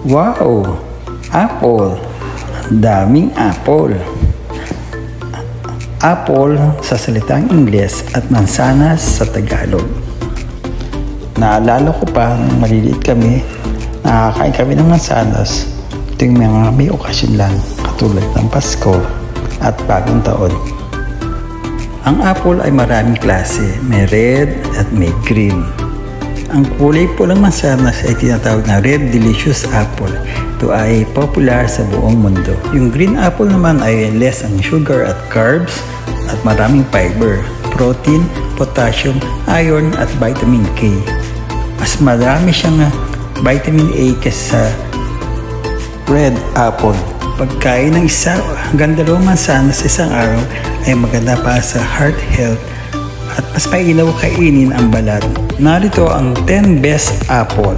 Wow! Apple. Daming apple. Apple sa salitang Ingles at mansanas sa Tagalog. Naalala ko pa nung maliliit kami, nakakain kami ng mansanas tuwing mga may okasyon lang, katulad ng Pasko at Bagong Taon. Ang apple ay maraming klase, may red at may green. Ang kulay pulang mansanas ay tinatawag na red delicious apple. Ito ay popular sa buong mundo. Yung green apple naman ay less ang sugar at carbs at maraming fiber, protein, potassium, iron at vitamin K. Mas marami siyang vitamin A kaysa red apple. Pagkain ng isa hanggang 2 mansanas sa isang araw ay maganda para sa heart health at mas mainam kainin ang balat. Narito ang 10 best apple.